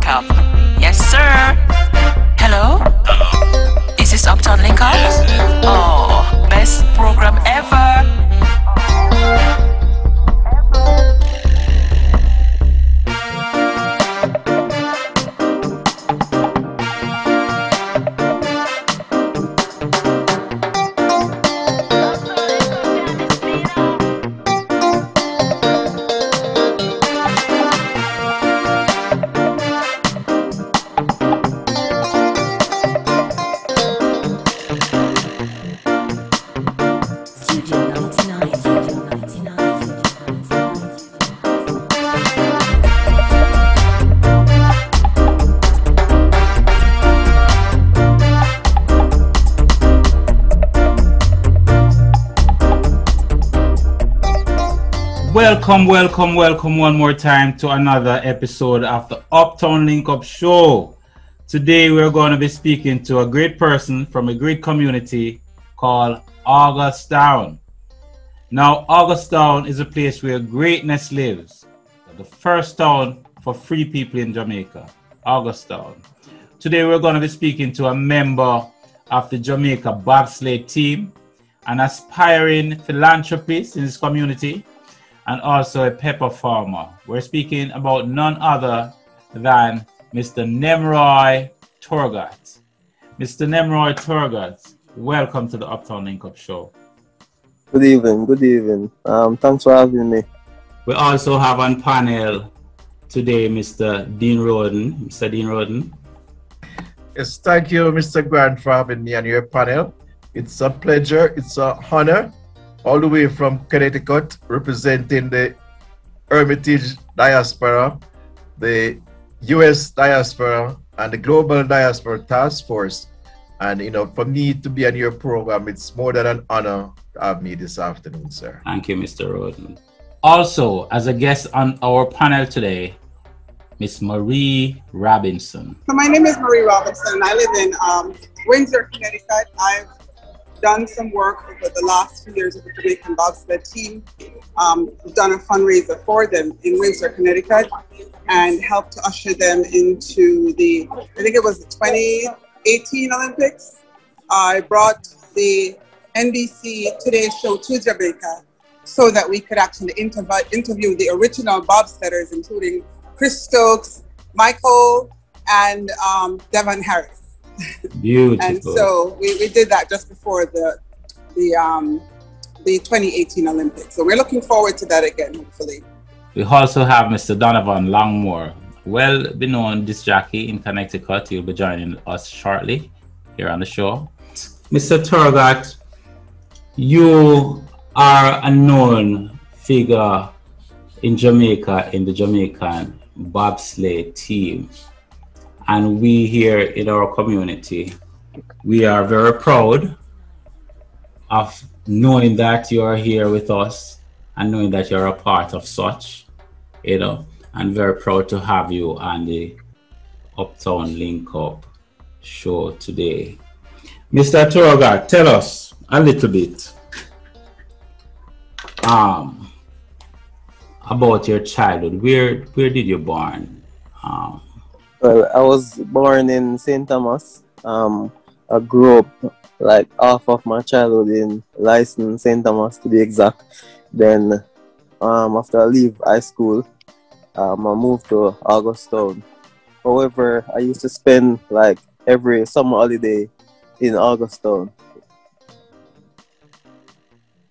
Link Up. Yes, sir. Hello? Is this Uptown Link Up? Oh, best program ever. Welcome one more time to another episode of the Uptown Link Up Show. Today we're going to be speaking to a great person from a great community called Augustown. Now, Augustown is a place where greatness lives. The first town for free people in Jamaica, Augustown. Today we're going to be speaking to a member of the Jamaica Bobsled team, an aspiring philanthropist in this community, and also a pepper farmer. We're speaking about none other than Mr. Nimroy Turgott. Mr. Nimroy Turgott, welcome to the Uptown Link Up Show. Good evening. Thanks for having me. We also have on panel today Mr. Dean Roden. Mr. Dean Roden. Yes, thank you, Mr. Grant, for having me on your panel. It's a pleasure, it's an honor. All the way from Connecticut, representing the Hermitage Diaspora, the US Diaspora, and the Global Diaspora Task Force. And, for me to be on your program, it's more than an honor to have me this afternoon, sir. Thank you, Mr. Roden. Also, as a guest on our panel today, Miss Marie Robinson. So my name is Marie Robinson. I live in Windsor, Connecticut. I've done some work over the last few years with the Jamaican Bobsled team. Done a fundraiser for them in Windsor, Connecticut, and helped to usher them into the, I think it was the 2018 Olympics. I brought the NBC Today show to Jamaica so that we could actually interview the original bobsledders, including Chris Stokes, Michael, and Devon Harris. Beautiful. And so we did that just before the 2018 Olympics. So we're looking forward to that again, hopefully. We also have Mr. Donovan Longmore, well-known disc jockey in Connecticut. He'll be joining us shortly here on the show. Mr. Turgott, you are a known figure in Jamaica, in the Jamaican bobsleigh team. And we here in our community, we are very proud of knowing that you are here with us and knowing that you're a part of such, and very proud to have you on the Uptown Link Up show today. Mr. Turgott, tell us a little bit about your childhood. Where did you born? Well, I was born in St. Thomas. I grew up like half of my childhood in Lyson, St. Thomas to be exact. Then after I leave high school, I moved to Augustown. However, I used to spend like every summer holiday in Augustown.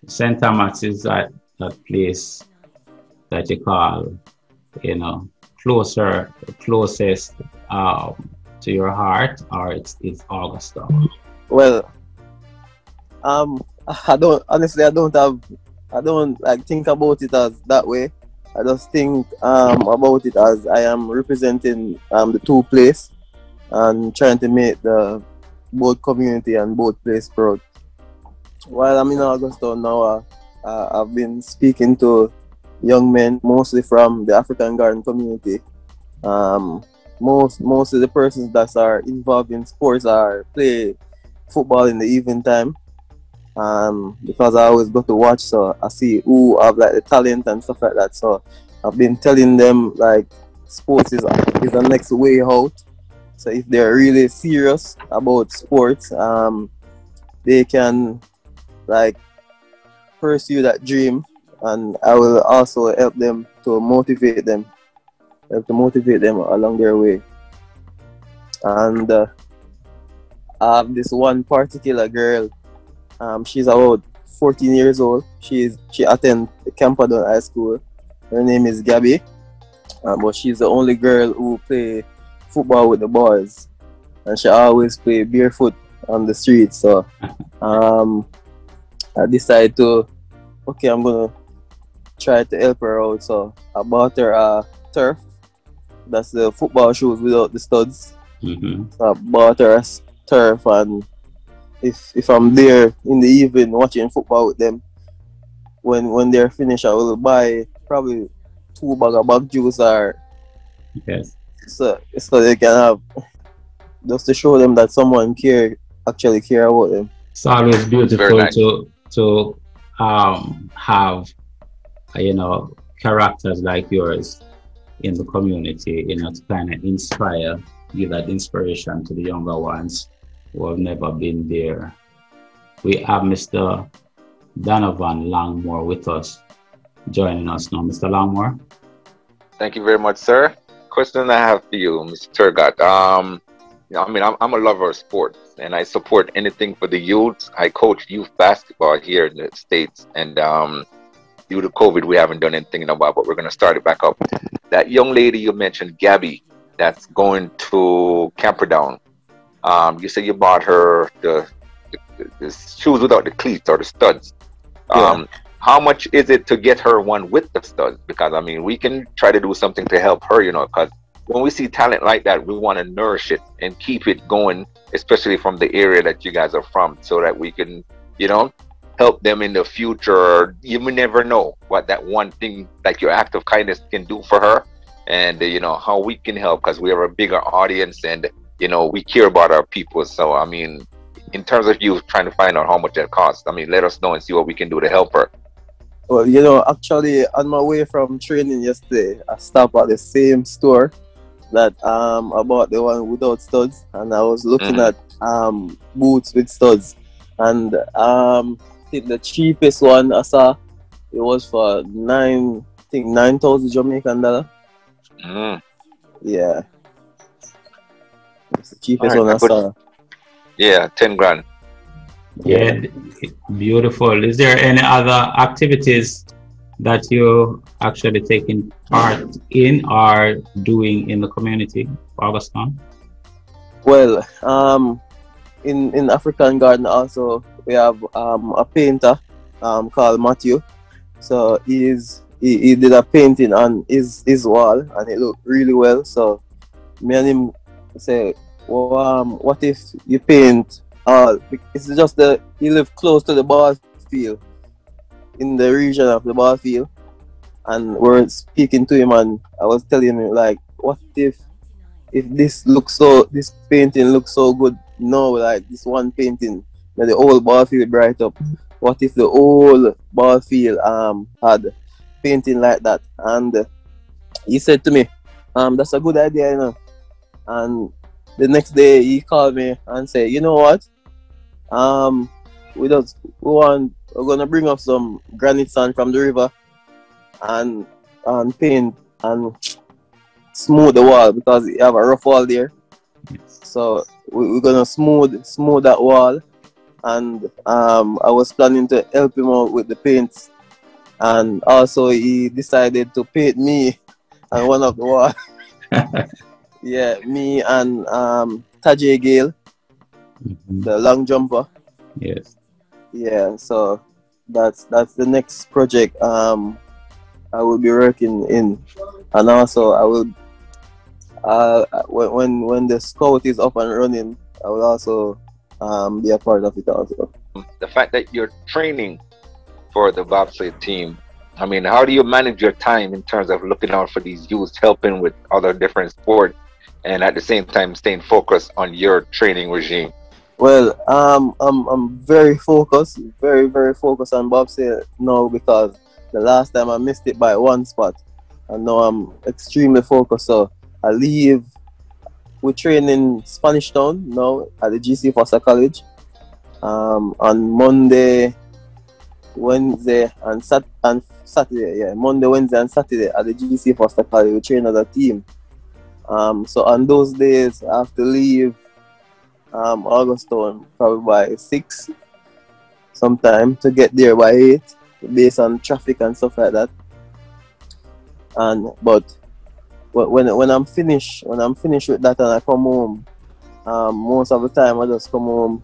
St. Thomas is that place that you call, closest to your heart, or it's Augustown? Well, I don't like think about it as that way. I just think about it as I am representing the two places and trying to make the both community and both place proud. While I'm in Augustown now, I've been speaking to young men, mostly from the African Garden community. Most of the persons that are involved in sports are play football in the evening time. Because I always go to watch, so I see who have like the talent and stuff like that. So I've been telling them like sports is the next way out. So if they're really serious about sports, they can like pursue that dream, and I will also help them to motivate them, along their way. And I have this one particular girl. She's about 14 years old. She attends Camperdown High School. Her name is Gabby, but she's the only girl who play football with the boys, and she always play barefoot on the street. So I decided to, okay, I'm gonna try to help her out. So I bought her a turf. That's the football shoes without the studs. Mm-hmm. So I bought her a turf, and if I'm there in the evening watching football with them, when they're finished, I will buy probably 2 bags of bag juice, or Yes. so they can have, just to show them that someone actually care about them. It's always beautiful Very nice. to have characters like yours in the community, to kind of inspire, give that inspiration to the younger ones who have never been there. We have Mr. Donovan Langmore with us, joining us now. Mr. Langmore. Thank you very much, sir. Question I have for you, Mr. Turgott. I'm a lover of sports, and I support anything for the youth. I coach youth basketball here in the States, and due to COVID, we haven't done anything in a while, but we're going to start it back up. That young lady you mentioned, Gabby, that's going to Camperdown. You said you bought her the shoes without the cleats or the studs. Yeah. How much is it to get her one with the studs? Because we can try to do something to help her, because when we see talent like that, we want to nourish it and keep it going, especially from the area that you guys are from, so that we can, help them in the future. You may never know what that one thing, like your act of kindness, can do for her, and how we can help, because we have a bigger audience, and we care about our people. So in terms of you trying to find out how much that costs, let us know and see what we can do to help her. Well, actually, on my way from training yesterday, I stopped at the same store that I bought the one without studs, and I was looking at boots with studs, and I think the cheapest one I saw, it was for 9,000 Jamaican dollar. Yeah, it's the cheapest one I saw. Yeah, 10 grand. Yeah, beautiful. Is there any other activities that you actually taking part in or doing in the community, Augustin? Well, in African Garden also we have a painter called Matthew. So he did a painting on his wall, and it looked really well. So me and him say, well, what if you paint all? It's just he live close to the ball field, in the region of the ball field, and we're speaking to him, and I was telling him, like, what if this painting looks so good now, like this one painting, the whole ball field bright up. What if the whole ball field had painting like that? And he said to me, that's a good idea, And the next day he called me and said, you know what? We're gonna bring up some granite sand from the river and paint and smooth the wall, because you have a rough wall there. So we're gonna smooth that wall, and I was planning to help him out with the paints, and also he decided to paint me on one of the wall. Yeah, me and Tajay Gale, the long jumper. Yes. Yeah, so that's the next project I will be working in, and also I will when the scout is up and running, I will also be a part of it also. The fact that you're training for the bobsled team, how do you manage your time in terms of looking out for these youths, helping with other different sports, and at the same time staying focused on your training regime? Well, I'm very focused, very focused on bobsled now, because the last time I missed it by one spot. and now I'm extremely focused. So I leave. We train in Spanish Town now at the GC Foster College. On Monday, Wednesday, and Saturday. Yeah, Monday, Wednesday, and Saturday at the GC Foster College. We train as a team. So on those days, I have to leave August Town probably by 6 sometime to get there by 8 based on traffic and stuff like that. But when I'm finished with that and I come home, most of the time I just come home,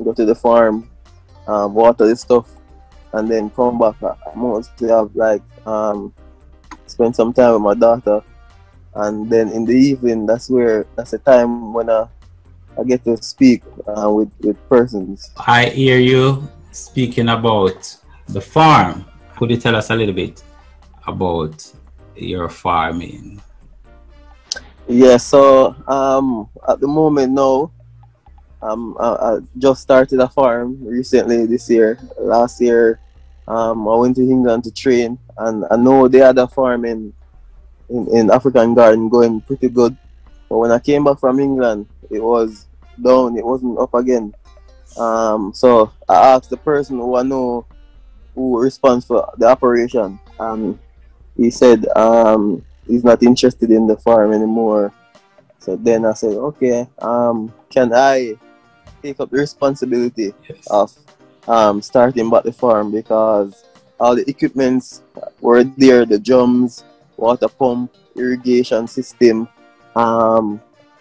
go to the farm, water the stuff, and then come back. I mostly have spend some time with my daughter, and then in the evening that's the time when I get to speak with persons. I hear you speaking about the farm. Could you tell us a little bit about your farming? Yeah, so at the moment now, I just started a farm recently this year. Last year, I went to England to train, and I know they had a farm in African Garden going pretty good. But when I came back from England, it was down, it wasn't up again. So I asked the person who I know who responds for the operation, and he said he's not interested in the farm anymore. So then I said, okay, can I take up the responsibility of starting back the farm, because all the equipments were there, the drums, water pump, irrigation system,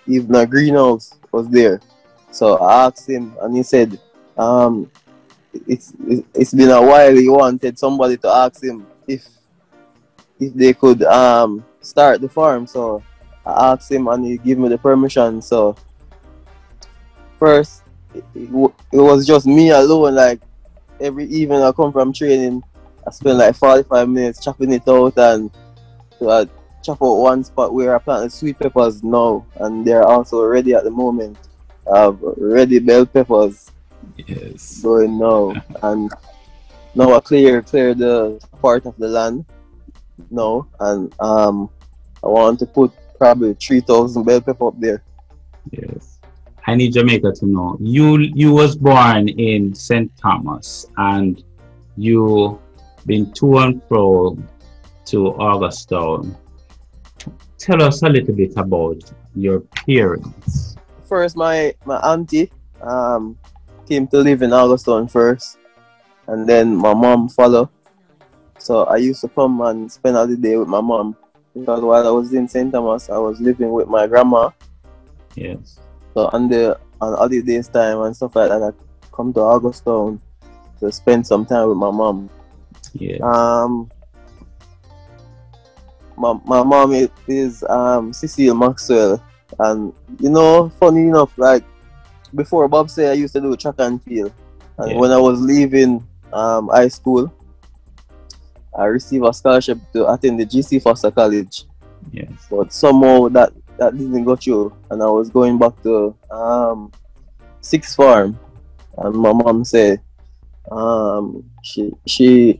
even a greenhouse was there. So I asked him, and he said it's been a while he wanted somebody to ask him if they could start the farm. So I asked him and he gave me the permission. So first it was just me alone. Like every evening I come from training, I spend like 45 minutes chopping it out, and I chop out one spot where I planted sweet peppers now, and they're also ready at the moment. I have ready bell peppers going now, and now I clear the part of the land now, and I want to put probably 3,000 bell pepper up there. Yes. I need Jamaica to know. You was born in St. Thomas, and you been to and fro to Augustown. Tell us a little bit about your parents. First, my auntie came to live in Augustown first, and then my mom followed. So I used to come and spend all the day with my mom, because while I was in St. Thomas, I was living with my grandma. Yes. So on holidays time and stuff like that, I come to Augustown to spend some time with my mom. Yes. My mom is Cecile Maxwell, and funny enough, like before Bob said, I used to do track and field, and when I was leaving high school, I received a scholarship to attend the GC Foster College. Yes. But somehow that didn't go through, and I was going back to sixth form, and my mom said she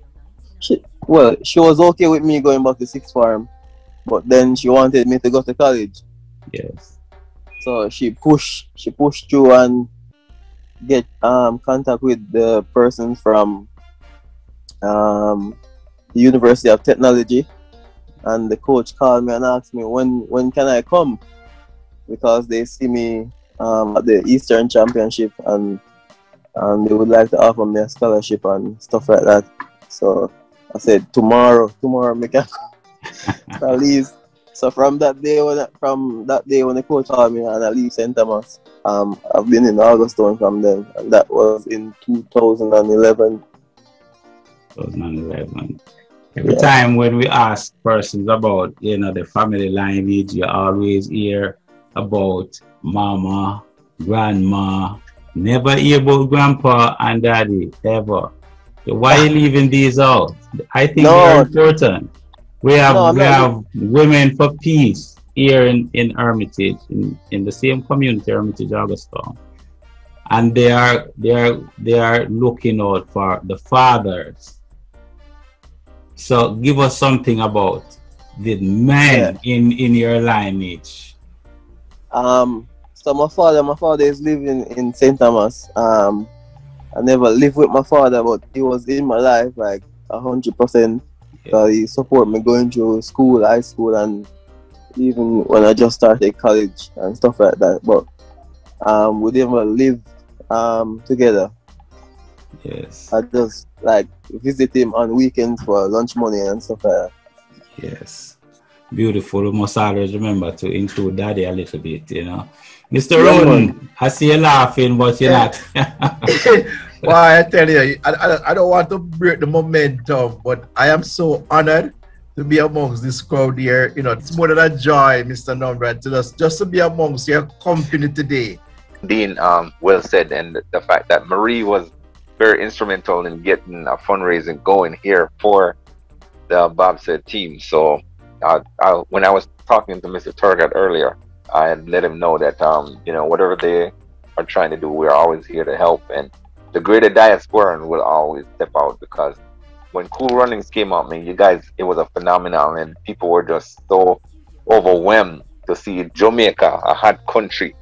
was okay with me going back to sixth form, but then she wanted me to go to college. Yes. So she pushed through and get contact with the person from the University of Technology, and the coach called me and asked me when can I come, because they see me at the Eastern Championship, and they would like to offer me a scholarship and stuff like that. So I said tomorrow me can I leave. So from that day when the coach called me and I leave St. Thomas, I've been in Augustown from then, and that was in 2011. 2011. Every time when we ask persons about the family lineage, you always hear about mama, grandma, never hear about grandpa and daddy ever. So why are you leaving these out? I think they're important. We have Women for Peace here in Hermitage, in the same community, Hermitage, Augustown, and they are looking out for the fathers. So give us something about the men in your lineage? So my father is living in St. Thomas. I never lived with my father, but he was in my life like 100%. So he supported me going through school, high school, and even when I just started college and stuff like that. But we never lived together. Yes. I just like visit him on weekends for lunch money and stuff like that. Yes. Beautiful. We must always remember to include daddy a little bit, you know. Mr. Roden, I see you laughing, but you're not. Well, I tell you, I don't want to break the momentum, but I am so honored to be amongst this crowd here. You know, it's more than a joy, Mr. Nimroy, just to be amongst your company today. Dean, well said, and the fact that Marie was very instrumental in getting a fundraising going here for the bobsled team. So when I was talking to Mr. Turgott earlier, I had let him know that you know, whatever they are trying to do, we're always here to help, and the greater diaspora will always step out, because when Cool Runnings came out, man, you guys, it was a phenomenon, and people were just so overwhelmed to see Jamaica, a hot country,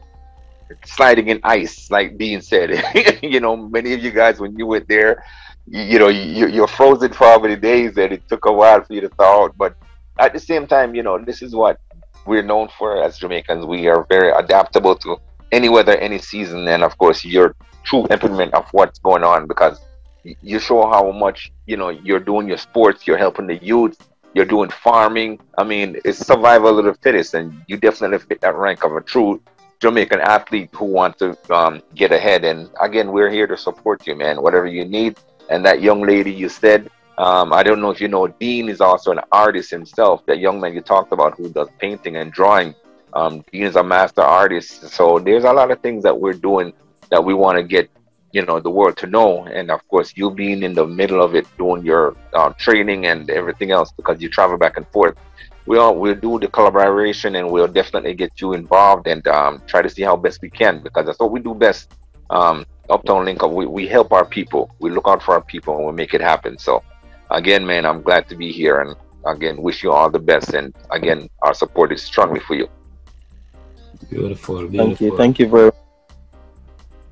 sliding in ice, like Dean said. You know, many of you guys, when you went there, you know, you're frozen for how many days, and it took a while for you to thaw out. But at the same time, you know, this is what we're known for as Jamaicans. We are very adaptable to any weather, any season, and of course, you're true implement of what's going on, because you show how much, you know, you're doing your sports, you're helping the youth, you're doing farming. I mean, it's survival of the fittest, and you definitely fit that rank of a true Jamaican athlete who wants to get ahead. And again, we're here to support you, man, whatever you need. And that young lady you said, I don't know if you know, Dean is also an artist himself. That young man you talked about who does painting and drawing. Dean is a master artist. So there's a lot of things that we're doing that we want to get, you know, the world to know. And of course, you being in the middle of it, doing your training and everything else, because you travel back and forth. We'll do the collaboration, and we'll definitely get you involved and try to see how best we can, because that's what we do best. Uptown Link Up, we help our people, we look out for our people, and we make it happen. So again, man, I'm glad to be here, and again, wish you all the best. And again, our support is strongly for you. Beautiful, beautiful. Thank you very much.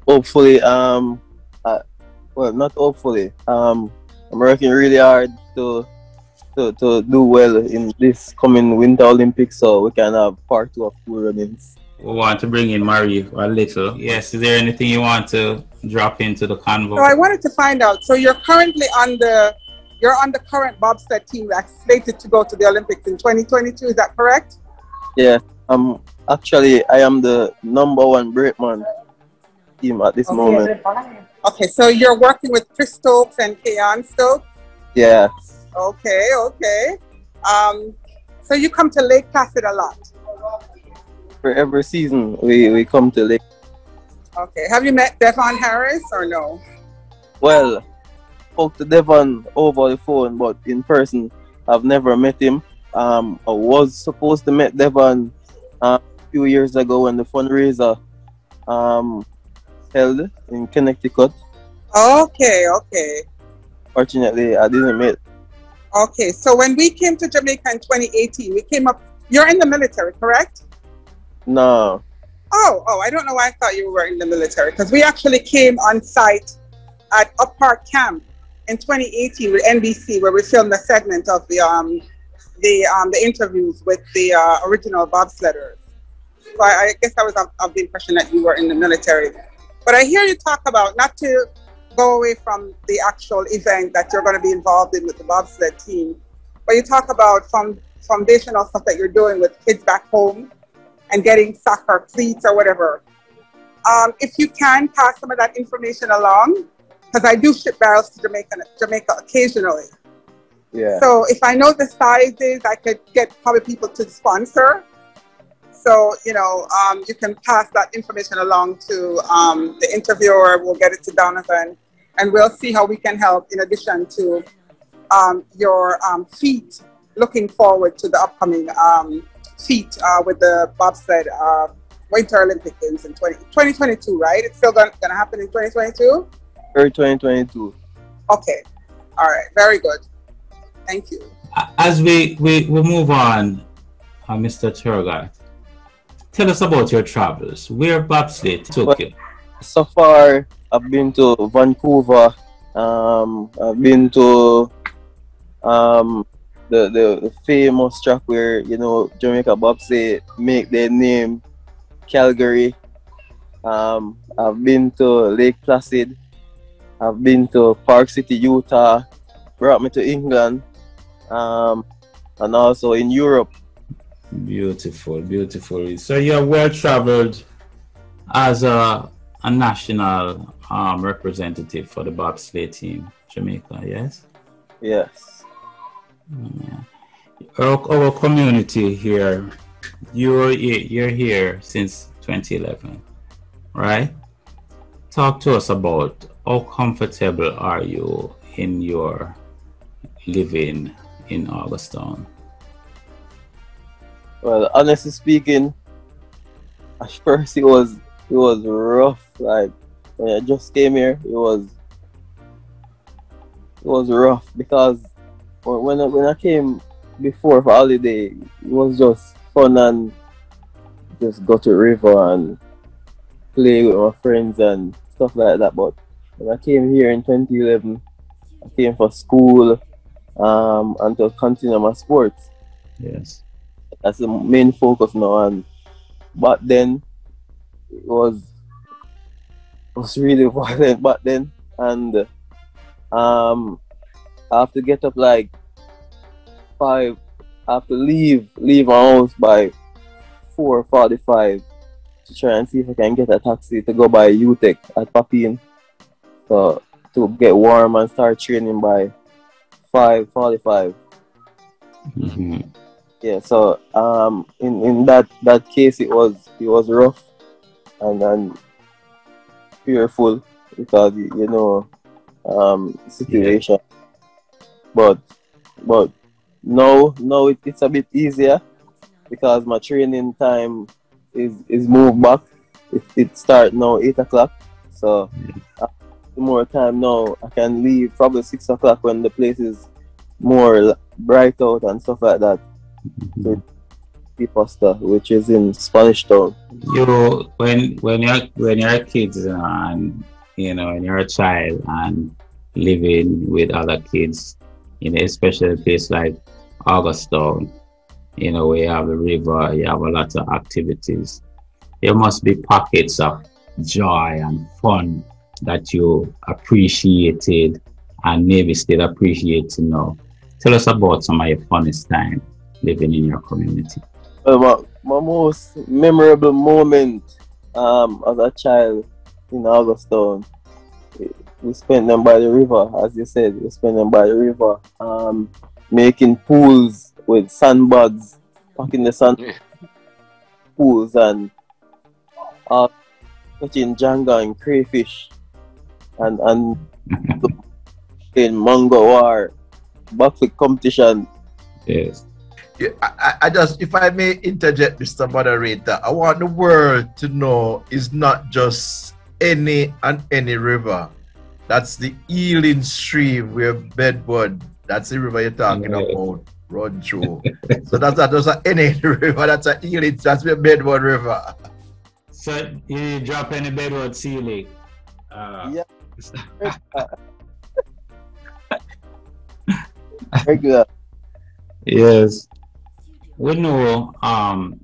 Hopefully, well, not hopefully, I'm working really hard to do well in this coming Winter Olympics, so we can have part 2 of Cool Runnings. We want to bring in Marie a little. Yes, is there anything you want to drop into the convo? So I wanted to find out, so you're currently on the current bobsled team that's slated to go to the Olympics in 2022, is that correct? Yeah, actually, I am the #1 brakeman team at this moment. Okay, so you're working with Chris Stokes and Keon Stokes? Yeah. Okay. So you come to Lake Placid a lot? For every season, we come to Lake. Okay. Have you met Devon Harris or no? Well, spoke to Devon over the phone, but in person, I've never met him. I was supposed to meet Devon a few years ago when the fundraiser held in Connecticut. Okay. Fortunately, I didn't meet. Okay, so when we came to Jamaica in 2018, we came up. You're in the military, correct? No. Oh, I don't know why I thought you were in the military, because we actually came on site at Up Park Camp in 2018 with NBC, where we filmed a segment of the interviews with the original bobsledders. So I guess I was of the impression that you were in the military. But I hear you talk about, not to go away from the actual event that you're going to be involved in with the bobsled team, but you talk about foundational stuff that you're doing with kids back home and getting soccer cleats or whatever. If you can pass some of that information along, because I do ship barrels to Jamaica occasionally. Yeah. So if I know the sizes, I could get probably people to sponsor. So, you know, you can pass that information along to the interviewer. We'll get it to Donovan, and we'll see how we can help in addition to your feat. Looking forward to the upcoming feat with the bobsled Winter Olympic Games in 2022, right? It's still going to happen in 2022? Early 2022. Okay. All right. Very good. Thank you. As we move on, Mr. Turgott, tell us about your travels. Where bobsleigh took you? So far, I've been to Vancouver. I've been to the famous track where Jamaica Bobsled make their name, Calgary. I've been to Lake Placid. I've been to Park City, Utah. Brought me to England, and also in Europe. Beautiful, beautiful. So you're well traveled as a national representative for the bobsleigh team, Jamaica. Yes. Yes. Our community here. You're here since 2011, right? Talk to us about how comfortable are you in your living in Augustown? Well, honestly speaking, at first it was rough. Like when I just came here, it was rough because when I came before for holiday, it was just fun and just go to the river and play with my friends and stuff like that. But when I came here in 2011, I came for school and to continue my sports. Yes. That's the main focus now. And back then, it was really violent back then. And I have to get up like 5. I have to leave my house by 4:45 to try and see if I can get a taxi to go by UTEC at Papine. So to get warm and start training by 5:45. Mm-hmm. Yeah, so in that case it was rough and fearful because situation. Yeah. But now it's a bit easier because my training time is moved back. It starts now 8 o'clock. So more time now I can leave probably 6 o'clock when the place is more bright out and stuff like that. Pasta, which is in Spanish Town. When you're kids and when you're a child and living with other kids, especially a place like Augustown, where you have the river, you have a lot of activities. There must be pockets of joy and fun that you appreciated and maybe still appreciate now. Tell us about some of your funnest time living in your community. Well, my most memorable moment as a child in Augustown, we spent them by the river, as you said. We spent them by the river, making pools with sandbags, packing the sand pools and catching janga and crayfish and in mango war, backflip competition. Yes. Yeah, I just, if I may interject, Mr. Moderator, I want the world to know it's not just any river. That's the Ealing Stream where Bedford, that's the river you're talking about, run through. So that's not just any river, that's a Ealing, that's where Bedford River. So you drop any Bedford Sea Lake? Yeah. Regular. Yes. We know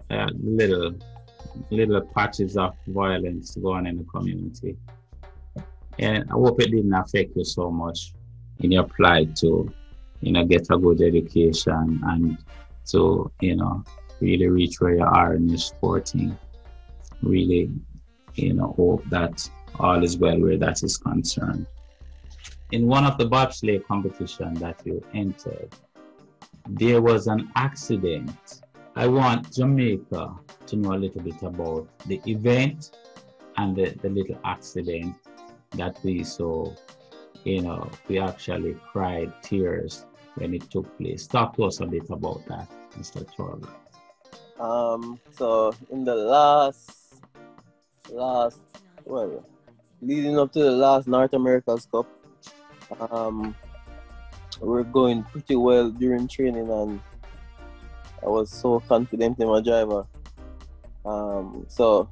little patches of violence going in the community, and I hope it didn't affect you so much in your plight to get a good education and to really reach where you are in your sporting. Really hope that all is well where that is concerned. In one of the bobsleigh competition that you entered, there was an accident. I want Jamaica to know a little bit about the event and the little accident that we saw. We actually cried tears when it took place. Talk to us a bit about that, Mr. Turgott. So in the last leading up to the last North America's Cup, we were going pretty well during training, and I was so confident in my driver. So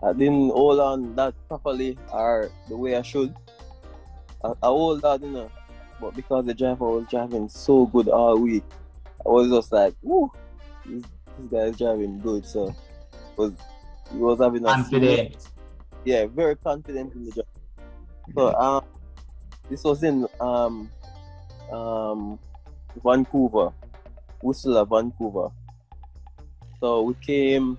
I didn't hold on that properly or the way I should. I hold on, you know, but because the driver was driving so good all week, I was just like, woo, this guy is driving good. So he was having a Confident. yeah, very confident in the driver. So this was in Vancouver, Whistler, Vancouver. So we came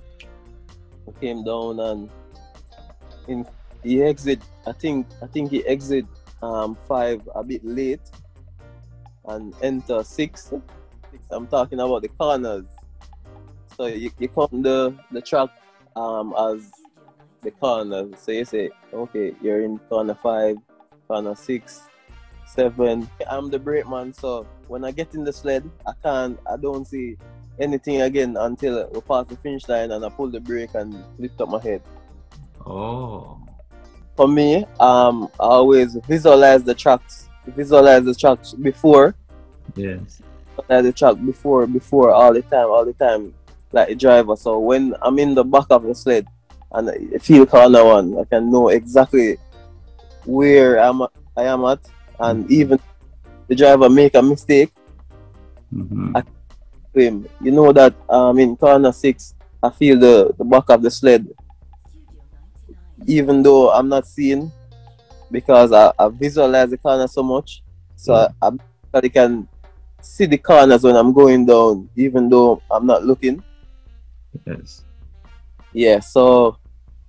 down, and he exit. I think he exit 5 a bit late and enter 6. I'm talking about the corners. So you count the track as the corners. So you say, okay, you're in corner 5, corner 6, 7. I'm the brake man, so when I get in the sled, I don't see anything again until we pass the finish line and I pull the brake and lift up my head. Oh. For me, I always visualize the tracks before. Yes. The track before all the time, like a driver. So when I'm in the back of the sled and I feel corner 1, I can know exactly where I am at, and even the driver make a mistake, I him. You know that in corner 6, I feel the back of the sled, even though I'm not seeing, because I visualize the corner so much, so I can see the corners when I'm going down, even though I'm not looking. Yes. Yeah, so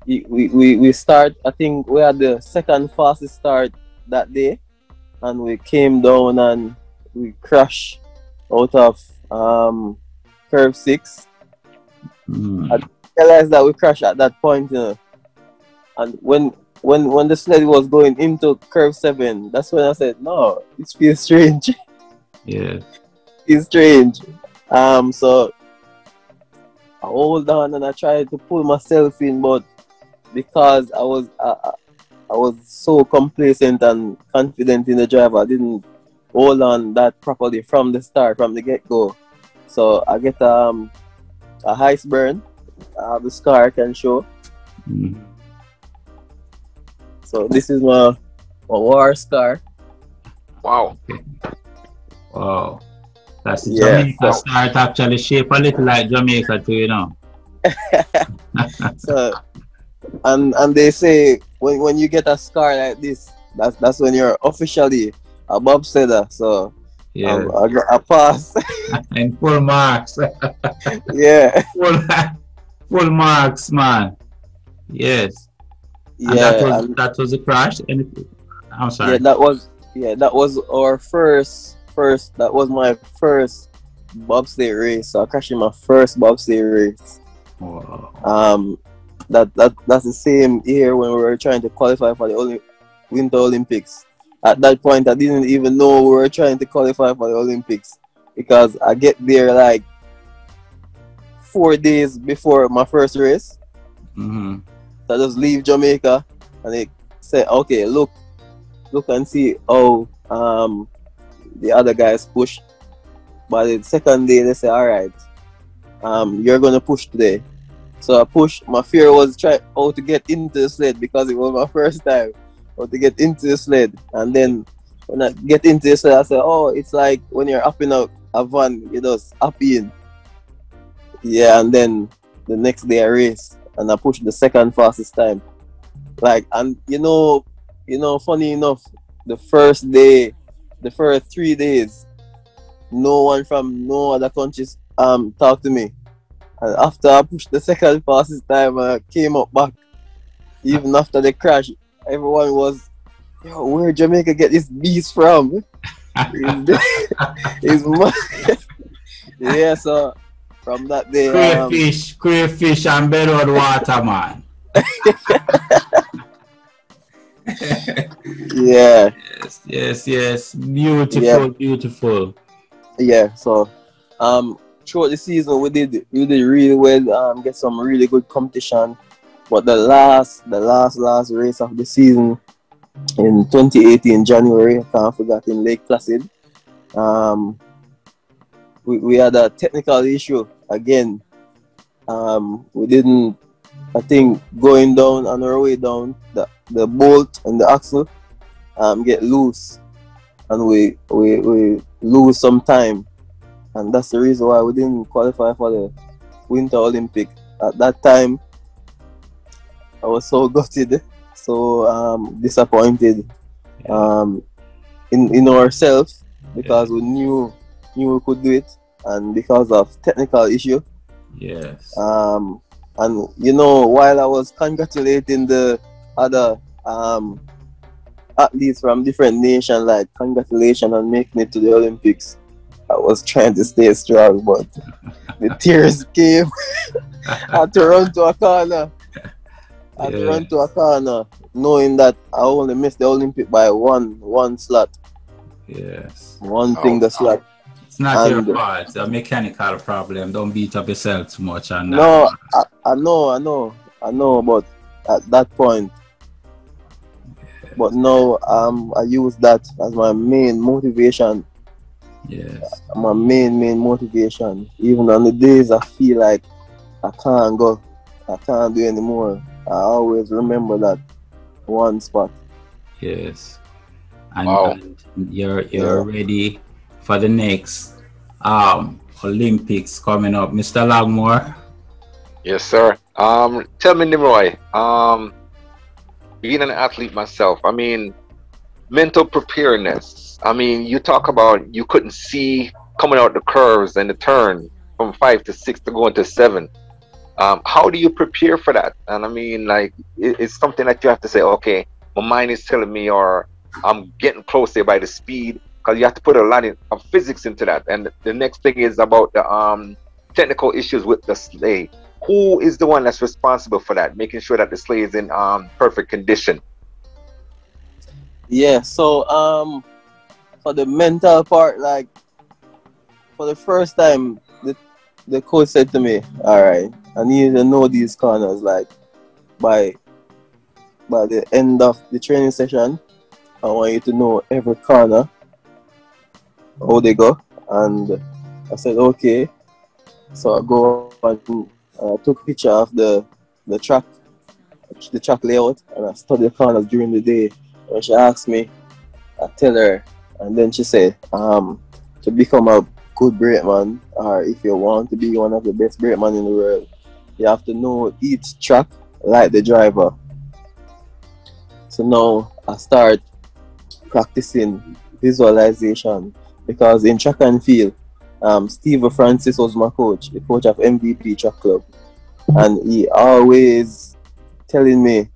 we start. I think we had the second fastest start that day, and we came down and we crashed out of curve 6. I realized that we crashed at that point, you know. And when the sled was going into curve 7, that's when I said, no, it feels strange. Yeah. It's strange. So I hold on and I tried to pull myself in, but because I was so complacent and confident in the driver, I didn't hold on that properly from the start, from the get-go. So I get a ice burn. I have a scar I can show. So this is my war scar. Wow. Wow. That's the Jamaica scar. It actually shaped a little like Jamaica too, you know. So and they say when you get a scar like this, that's when you're officially a bobsledder. So yeah, I pass. And full marks. Yeah. Full marks, man. Yes. And that was a crash. And I'm sorry. Yeah, that was our first. That was my first bobsleigh race. So I crashed in my first bobsleigh race. Wow. That's the same year when we were trying to qualify for the Winter Olympics. At that point, I didn't even know we were trying to qualify for the Olympics, because I get there like 4 days before my first race. Mm-hmm. So I just leave Jamaica and they say, okay, look and see how the other guys push. But the second day they say, all right, you're gonna push today. So I pushed. My fear was try how to get into the sled, because it was my first time how to get into the sled. And then when I get into the sled, I said, oh, it's like when you're up in a van, you just up in. Yeah, and then the next day I race and I pushed the second fastest time. Like, and you know, funny enough, the first 3 days, no one from no other countries talked to me. And after I pushed the second fastest time, I came up back. Even after the crash, everyone was, yo, where Jamaica get this beast from? It's yeah, so from that day, crayfish and bedrock water, man. Yeah. Yes. Beautiful. Yeah, so throughout the season we did really well, get some really good competition. But the last race of the season in 2018 January, I can't forget, in Lake Placid, We had a technical issue again. We didn't, I think, going down on our way down, the bolt and the axle get loose, and we lose some time, and that's the reason why we didn't qualify for the Winter Olympic. At that time, I was so gutted, so disappointed in ourselves, because we knew we could do it, and because of technical issue. Yes. And you know, while I was congratulating the other athletes from different nations, like congratulations on making it to the Olympics, I was trying to stay strong, but the tears came. I had to run to a corner. Knowing that I only missed the Olympic by one slot. Yes. One finger slot. It's not your fault. It's a mechanical problem. Don't beat up yourself too much on that. No, I know, but at that point. But now I use that as my main motivation. Yes. My main motivation. Even on the days I feel like I can't go, I can't do anymore, I always remember that one spot. Yes. And you're ready for the next Olympics coming up, Mr. Longmore. Yes, sir. Tell me, Nimroy, being an athlete myself, I mean, mental preparedness. I mean, you talk about you couldn't see coming out the curves and the turn from 5 to 6 to go into 7. How do you prepare for that? And I mean, like, it's something that you have to say, okay, my mind is telling me, or I'm getting closer by the speed, because you have to put a lot of physics into that. And the next thing is about the technical issues with the sleigh. Who is the one that's responsible for that, making sure that the sleigh is in perfect condition? Yeah, so for the mental part, like, for the first time, the coach said to me, all right, I need to know these corners, like, by the end of the training session, I want you to know every corner, how they go. And I said, okay. So I go and took a picture of the track layout, and I studied the corners during the day. When she asked me, I tell her, and then she said, to become a good brakeman, or if you want to be one of the best brakemen in the world, you have to know each track like the driver. So now I start practicing visualization, because in track and field, Steve Francis was my coach, the coach of MVP Track Club, and he always telling me,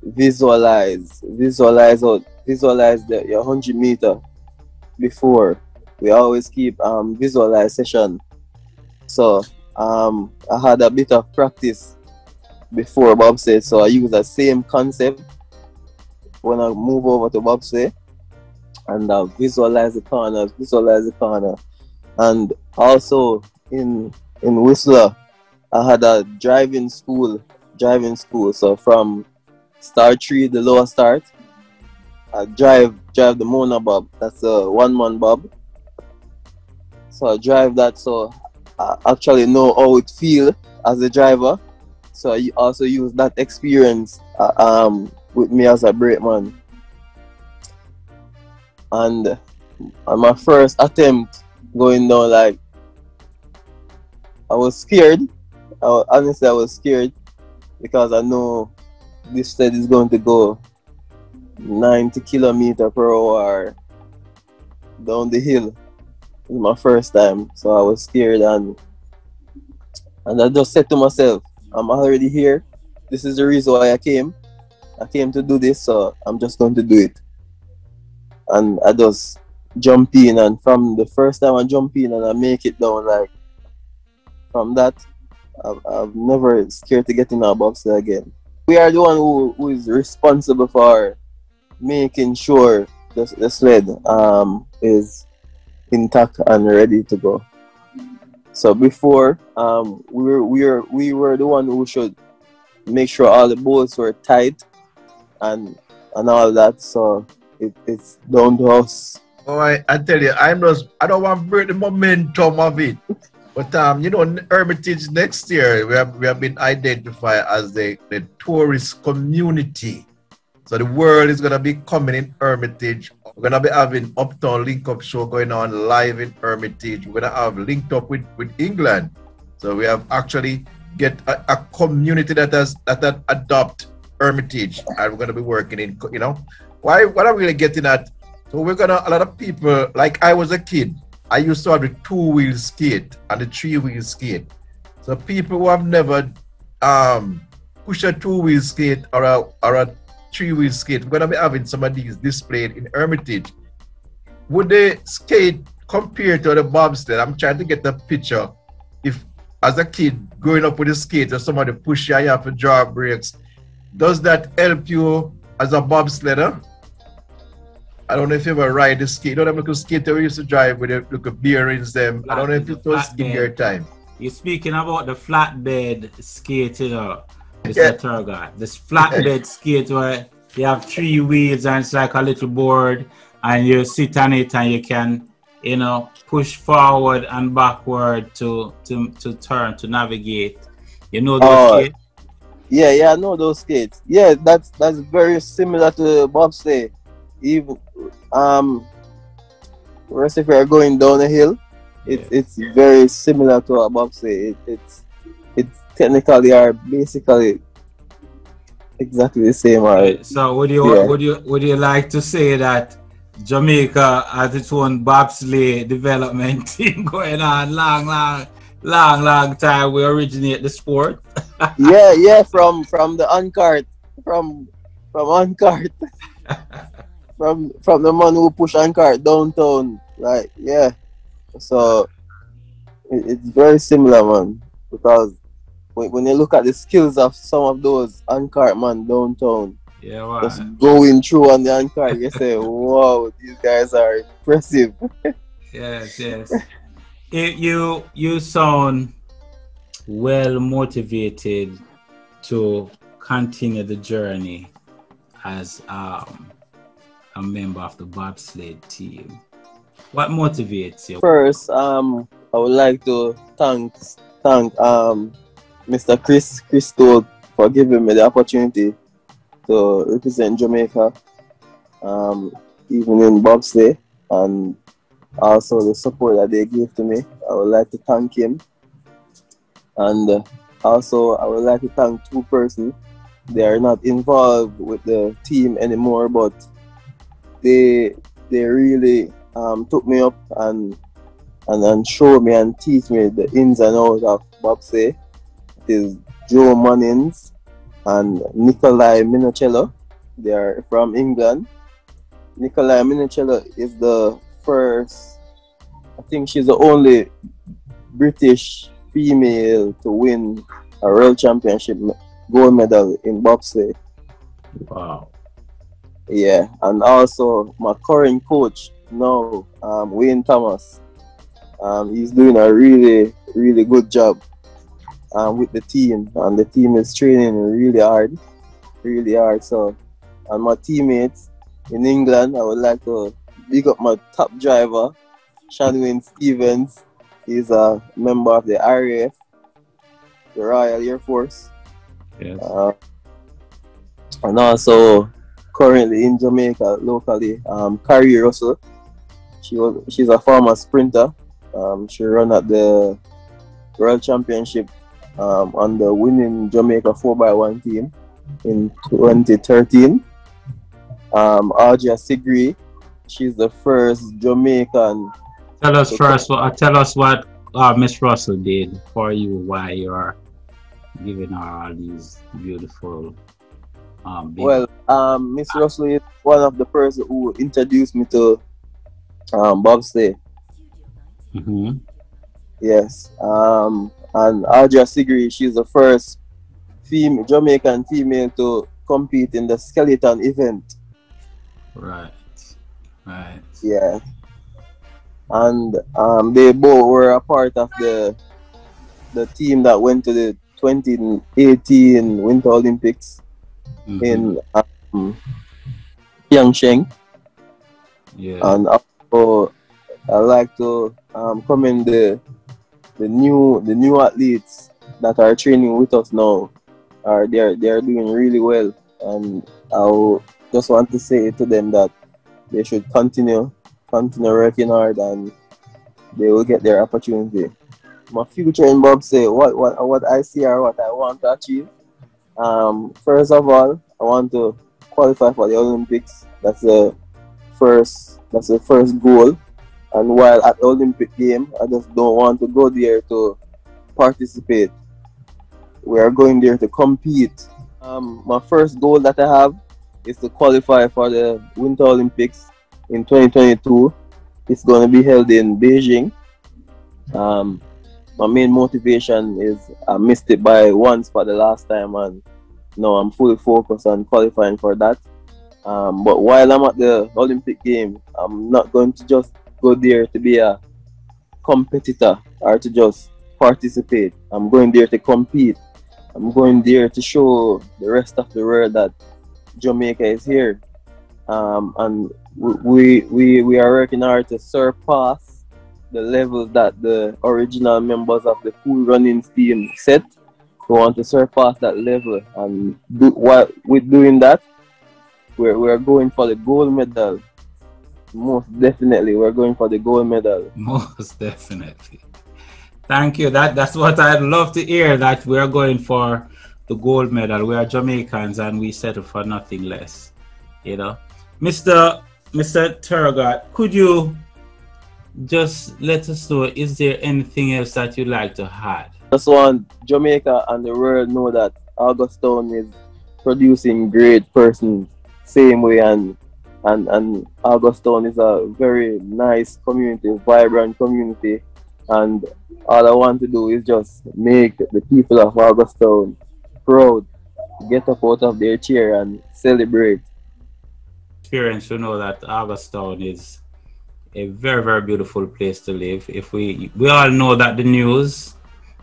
visualize your 100 meter before. We always keep visualize session. So I had a bit of practice before bobsled, so I use the same concept when I move over to bobsled, and visualize the corner. And also in Whistler, I had a driving school. So from start 3, the lower start, I drive the Mona Bob. That's a 1-man bob. So I drive that, so I actually know how it feels as a driver. So I also use that experience with me as a brakeman. And on my first attempt going down, like, I was scared. Honestly, I was scared, because I know this sled is going to go 90 kilometers per hour down the hill. It was my first time, so I was scared, and I just said to myself, I'm already here. This is the reason why I came. I came to do this, so I'm just going to do it. And I just jump in, and from the first time I jump in and I make it down, like, from that, I've never scared to get in a bobsled again. We are the one who is responsible for making sure the sled is intact and ready to go. So before, we were the one who should make sure all the bolts were tight and all that. So it's down to us Oh, I tell you, I don't want to break the momentum of it. But you know, Hermitage next year we have been identified as the tourist community. So the world is gonna be coming in Hermitage. We're gonna be having Uptown Link Up show going on live in Hermitage. We're gonna have linked up with England. So we have actually get a community that adopt Hermitage, and we're gonna be working in, you know. What I'm really getting at, so we're gonna, a lot of people, like I was a kid, I used to have the 2-wheel skate and the 3-wheel skate. So people who have never pushed a 2-wheel skate or a 3-wheel skate, we're gonna be having some of these displayed in Hermitage. Would the skate compare to the bobsled? I'm trying to get a picture. If as a kid growing up with a skate or somebody push you and you have to draw brakes, does that help you as a bobsledder? I don't know if you ever ride the skate. You know them little skater we used to drive with the little bearings them. I don't know if it was in your time. You're speaking about the flatbed skate, you know, Mr. Turgott. This flatbed skate where you have 3 wheels and it's like a little board and you sit on it and you can, you know, push forward and backward to turn, to navigate. You know those skates? Yeah, I know those skates. Yeah, that's very similar to bobsleigh. Even whereas if you're going down a hill, it's very similar to a bobsleigh. It's technically or basically exactly the same. So would you like to say that Jamaica has its own bobsleigh development team going on long time? We originate the sport. yeah, from the uncart, from uncart. From the man who push uncart downtown, like, yeah. So it's very similar, man, because when you look at the skills of some of those uncart man downtown, just going through on the uncart, you say, wow, these guys are impressive. Yes. You sound well motivated to continue the journey as a member of the bobsled team. What motivates you? First, I would like to thank Mr. Chris Todd for giving me the opportunity to represent Jamaica, even in bobsleigh, and also the support that they gave to me. I would like to thank him, and also I would like to thank 2 persons. They are not involved with the team anymore, but they really took me up and showed me and teach me the ins and outs of bobsleigh. It is Joe Munnins and Nicolai Minicello. They are from England. Nicolai Minicello is the first, I think she's the only British female to win a world championship gold medal in bobsleigh. Wow. Yeah, and also my current coach now, Wayne Thomas. He's doing a really good job with the team, and the team is training really hard. So, and my teammates in England, I would like to big up my top driver, Shanwin Stevens. He's a member of the RAF, the Royal Air Force. Yes. And also currently in Jamaica locally, Carrie Russell. She's a former sprinter. She ran at the World Championship on the winning Jamaica 4x1 team in 2013. Audrey Sigri, she's the first Jamaican. Tell us what Miss Russell did for you, why you are giving her all these beautiful. Miss Russell is one of the person who introduced me to bobsleigh. Mm-hmm. Yes. And Audrey Sigri, she's the first Jamaican female to compete in the skeleton event. Right. Yeah. And they both were a part of the team that went to the 2018 Winter Olympics in Pyeongchang. Yeah. And So I like to commend the new athletes that are training with us now. They are doing really well, and I just want to say to them that they should continue working hard, and they will get their opportunity. My future in bobsleigh, what I see or what I want to achieve. First of all, I want to qualify for the Olympics. That's the first goal. And while at the Olympic game, I just don't want to go there to participate. We are going there to compete. My first goal that I have is to qualify for the Winter Olympics in 2022. It's going to be held in Beijing. My main motivation is I missed it by once for the last time, and now I'm fully focused on qualifying for that. But while I'm at the Olympic game, I'm not going to just go there to be a competitor or to just participate. I'm going there to compete. I'm going there to show the rest of the world that Jamaica is here. And we are working hard to surpass the levels that the original members of the pool running team set. We want to surpass that level, and while with doing that, we're going for the gold medal. Most definitely, we're going for the gold medal. Most definitely. Thank you. That's what I'd love to hear, that we're going for the gold medal. We are Jamaicans and we settle for nothing less. You know, Mr. Turgott, could you just let us know, is there anything else that you'd like to add? Just want Jamaica and the world know that Augustown is producing great persons same way, and Augustown is a very nice community, vibrant community, and all I want to do is just make the people of Augustown proud, get up out of their chair and celebrate. Experience to know that Augustown is a very, very beautiful place to live. If we all know that the news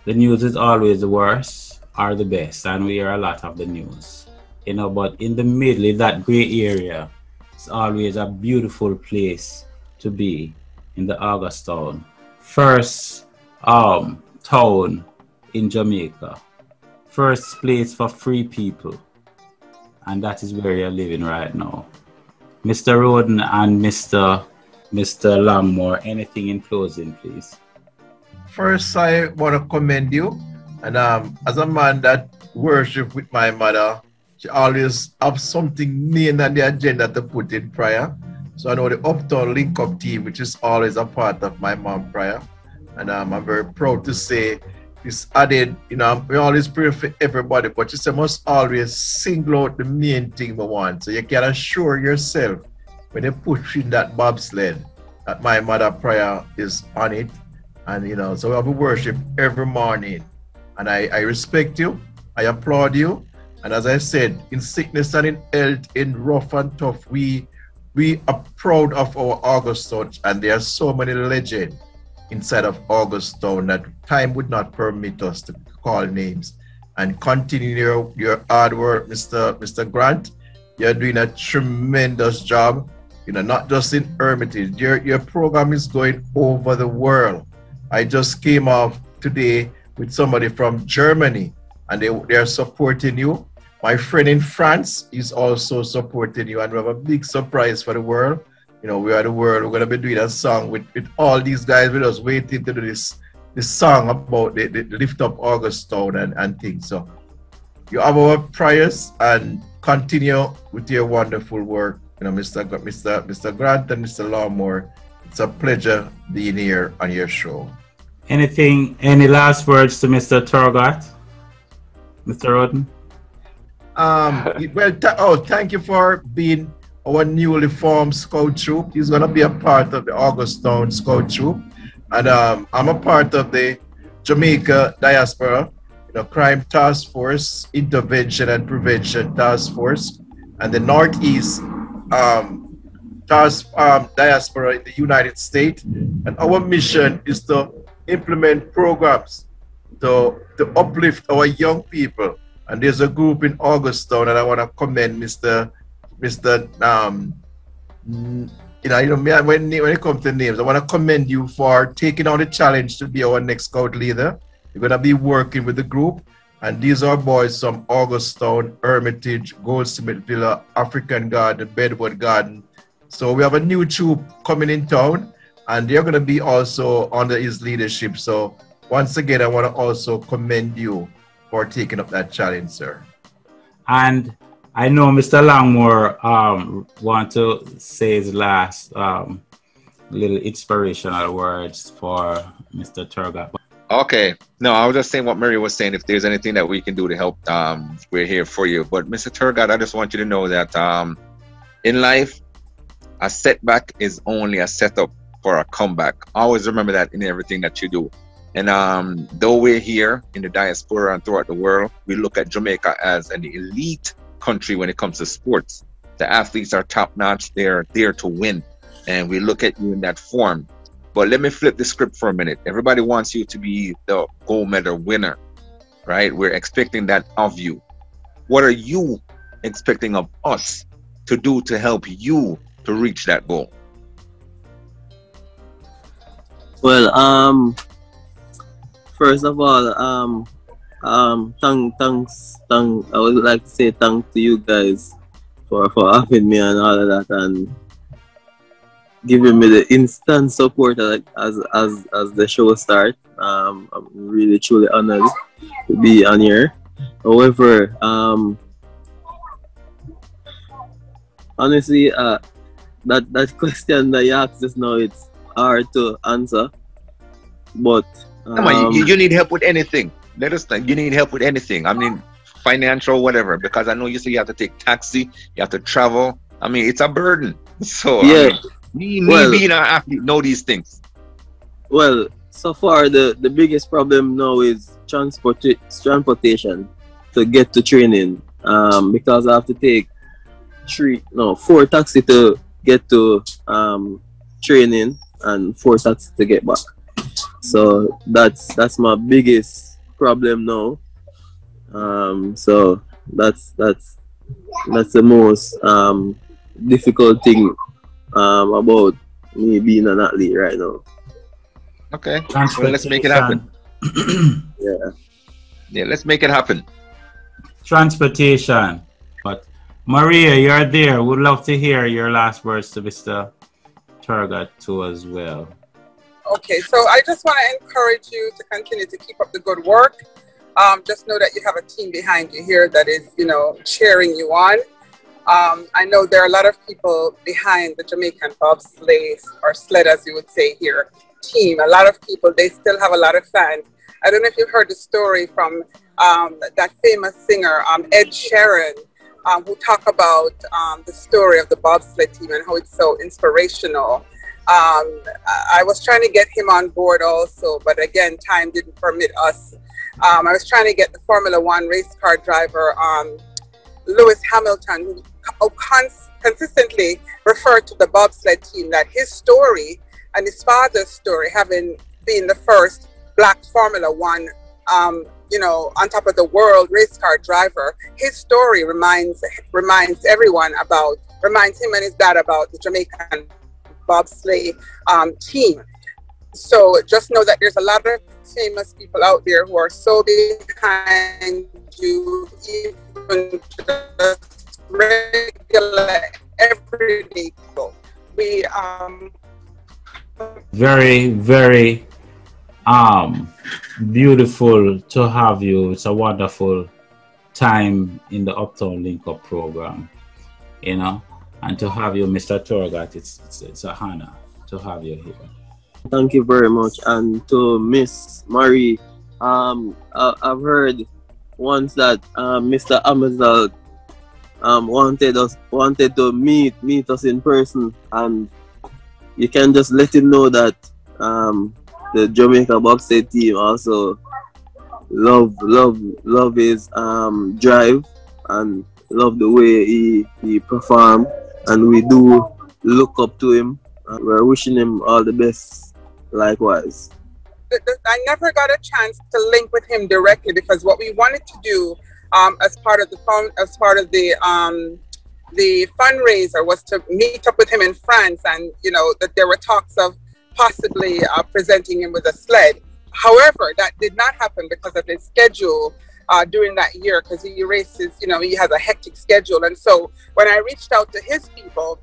is always the worst or the best, and we hear a lot of the news, you know, but in the middle, in that gray area, it's always a beautiful place to be in the Augustown. First town in Jamaica. First place for free people. And that is where you're living right now. Mr. Roden and Mr. Longmore, anything in closing, please? First, I want to commend you. And as a man that worship with my mother, she always have something main on the agenda to put in prayer. So I know the Uptown Link Up team, which is always a part of my mom prayer. And I'm very proud to say this added, you know, we always pray for everybody, but you must always single out the main thing we want. So you can assure yourself when you push in that bobsled that my mother prayer is on it. And, you know, so we have a worship every morning. And I respect you. I applaud you. And as I said, in sickness and in health, in rough and tough, we are proud of our Augustown, and there are so many legends inside of Augustown that time would not permit us to call names. And continue your hard work, Mr. Grant. You're doing a tremendous job, you know, not just in Hermitage. Your program is going over the world. I just came off today with somebody from Germany, and they are supporting you. My friend in France is also supporting you, and we have a big surprise for the world. You know, we are the world. We're going to be doing a song with all these guys with us, waiting to do this song about the lift up Augustown and things. So you have our prayers, and continue with your wonderful work. You know, Mr. Grant and Mr. Lawmore, it's a pleasure being here on your show. Any last words to Mr. Turgott? Mr. Roden? Thank you for being our newly formed scout troop. He's going to be a part of the Augustown scout troop. And I'm a part of the Jamaica Diaspora, Crime Task Force, Intervention and Prevention Task Force, and the Northeast Diaspora in the United States. And our mission is to implement programs to uplift our young people. And there's a group in Augustown, and I want to commend Mr. when it comes to names, I want to commend you for taking on the challenge to be our next scout leader. You're going to be working with the group, and these are boys from Augustown, Hermitage, Goldsmith Villa, African Garden, Bedwood Garden. So we have a new troop coming in town, and they're going to be also under his leadership. So once again, I want to also commend you for taking up that challenge, sir. And I know Mr. Langmore want to say his last little inspirational words for Mr. Turgott. Okay. No, I was just saying what Mary was saying. If there's anything that we can do to help, we're here for you. But Mr. Turgott, I just want you to know that in life, a setback is only a setup for a comeback. Always remember that in everything that you do. And though we're here in the diaspora and throughout the world, we look at Jamaica as an elite country when it comes to sports. The athletes are top-notch. They're there to win. And we look at you in that form. But let me flip the script for a minute. Everybody wants you to be the gold medal winner, right? We're expecting that of you. What are you expecting of us to do to help you to reach that goal? Well, first of all, thanks. I would like to say thanks to you guys for having me and all of that, and giving me the instant support as the show starts. I'm really truly honored to be on here. However, honestly, that question that you asked just now, it's hard to answer. But you need help with anything. Let us know. You need help with anything. I mean, financial, whatever. Because I know you say you have to take taxi, you have to travel. I mean, it's a burden. So yeah, I mean, me being an athlete, know these things. Well, so far the biggest problem now is transportation to get to training. Because I have to take 4 taxi to get to training and 4 taxi to get back. So that's my biggest problem now. So that's the most difficult thing about me being an athlete right now. Okay, well, let's make it happen. Yeah, let's make it happen. Transportation. But Maria, you're there. Would love to hear your last words to Mr. Turgott too as well. Okay, so I just want to encourage you to continue to keep up the good work. Just know that you have a team behind you here that is, cheering you on. I know there are a lot of people behind the Jamaican Bobsled, or sled as you would say here, team. A lot of people, they still have a lot of fans. I don't know if you've heard the story from that famous singer, Ed Sheeran, who talk about the story of the bobsled team and how it's so inspirational. I was trying to get him on board also, but again, time didn't permit us. I was trying to get the Formula One race car driver, Lewis Hamilton, who consistently referred to the bobsled team, that his story and his father's story, having been the first black Formula One, on top of the world race car driver, his story reminds him and his dad about the Jamaican bobsleigh team. So just know that there's a lot of famous people out there who are so behind you, even just regular everyday people. We very, very beautiful to have you. It's a wonderful time in the Uptown Link Up program, and to have you, Mr. Turgott, it's a honor to have you here. Thank you very much. And to Miss Marie, I've heard once that Mr. Amazal wanted to meet us in person, and you can just let him know that the Jamaica Bobsled team also love his drive and love the way he perform, and we do look up to him. We're wishing him all the best likewise. I never got a chance to link with him directly, because what we wanted to do as part of the the fundraiser was to meet up with him in France, and that there were talks of possibly presenting him with a sled. However, that did not happen because of his schedule during that year, because he races, he has a hectic schedule. And so when I reached out to his people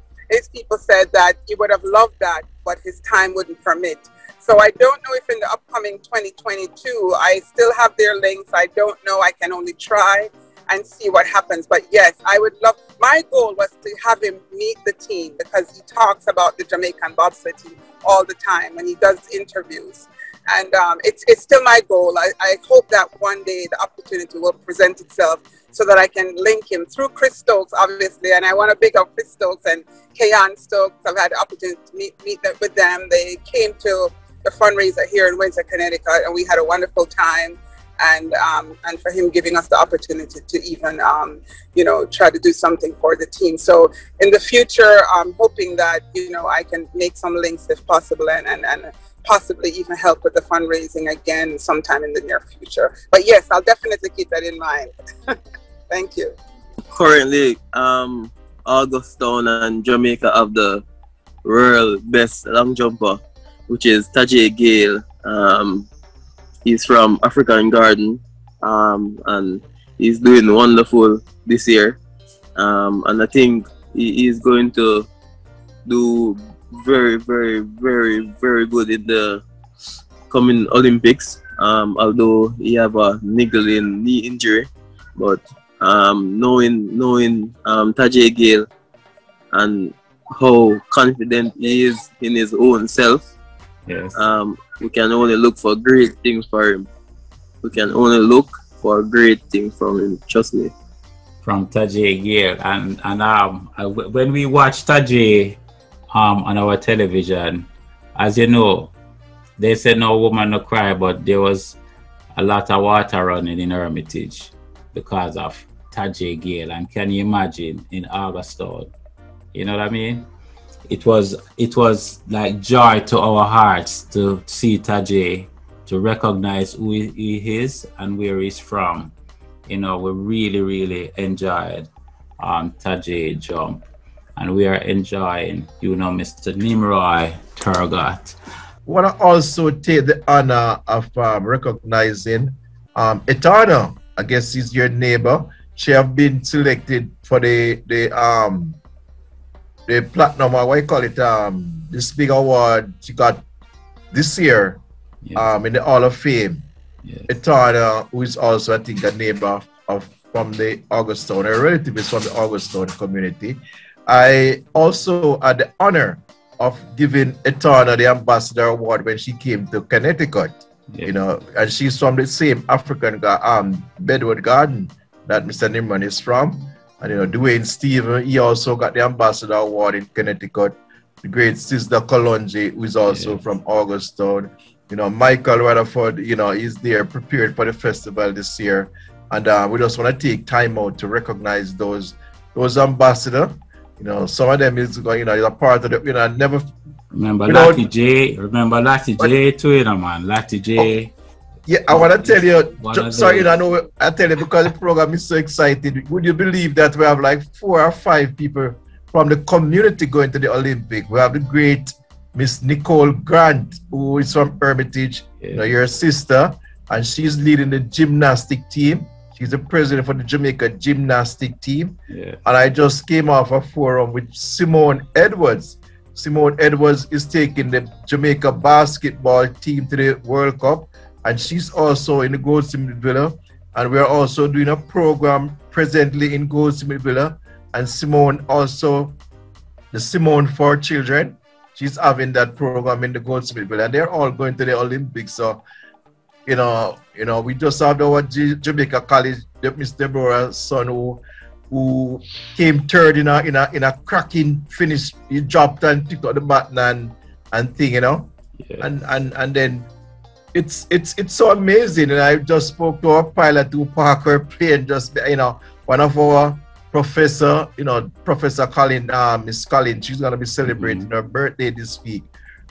said that he would have loved that, but his time wouldn't permit. So I don't know if in the upcoming 2022, I still have their links. I don't know. I can only try and see what happens. But yes, I would love, my goal was to have him meet the team, because he talks about the Jamaican bobsled team all the time when he does interviews. And it's still my goal. I hope that one day the opportunity will present itself so that I can link him through Chris Stokes, obviously. And I want to big up Chris Stokes and Kayan Stokes. I've had the opportunity to meet with them. They came to the fundraiser here in Windsor, Connecticut, and we had a wonderful time. And for him giving us the opportunity to even, try to do something for the team. So in the future, I'm hoping that, I can make some links if possible, and possibly even help with the fundraising again sometime in the near future. But yes, I'll definitely keep that in mind. Thank you. Currently, Augustown and Jamaica have the world best long jumper, which is Tajay Gale. He's from African Garden, and he's doing wonderful this year. And I think he is going to do very, very, very, very good in the coming Olympics. Although he have a niggling knee injury, but knowing Tajay Gale and how confident he is in his own self, Yes. We can only look for great things for him. We can only look for great things from him. Trust me. From Tajay Gale, and when we watch Tajay on our television, as you know, they said no woman no cry, but there was a lot of water running in Hermitage because of Tajay Gale. And can you imagine in Augustown? You know what I mean? It was like joy to our hearts to see Tajay, to recognize who he is and where he's from. We really, really enjoyed Tajay jump, and we are enjoying, Mr. Nimroy Turgott. I want to also take the honor of recognizing Etana. I guess she's your neighbor. She have been selected for the platinum, what you call it, this big award she got this year, yes, in the Hall of Fame. Yes. Etana, who is also, I think, a neighbor from the Augustown, a relative is from the Augustown community. I also had the honor of giving Etana the Ambassador Award when she came to Connecticut. Yes. And she's from the same African Bedouin Garden that Mr. Nimroy is from. And Dwayne Stephen, he also got the Ambassador Award in Connecticut. The great Sister Kalonji, who is also from Augustown. Michael Rutherford, is there prepared for the festival this year. And we just want to take time out to recognize those ambassadors. Some of them is going, is a part of the, never. Remember Latty J. Remember Latty J too, man. Latty J. Yeah, I want to tell you, sorry, I tell you because the program is so exciting. Would you believe that we have like 4 or 5 people from the community going to the Olympic? We have the great Miss Nicole Grant, who is from Hermitage, your sister, and she's leading the gymnastic team. She's the president for the Jamaica gymnastic team. Yeah. And I just came off a forum with Simone Edwards. Simone Edwards is taking the Jamaica basketball team to the World Cup. And she's also in the Goldsmith Villa. And we're also doing a program presently in Goldsmith Villa. And Simone also, the Simone for Children, she's having that program in the Goldsmith Villa. And they're all going to the Olympics. So, we just had our Jamaica College, Miss Deborah's son, who came third in a cracking finish. He dropped and picked up the baton and thing, Yeah. And then it's so amazing. And I just spoke to our pilot who parked her plane, just one of our professor, Professor Colin, Miss Colin, she's gonna be celebrating her birthday this week.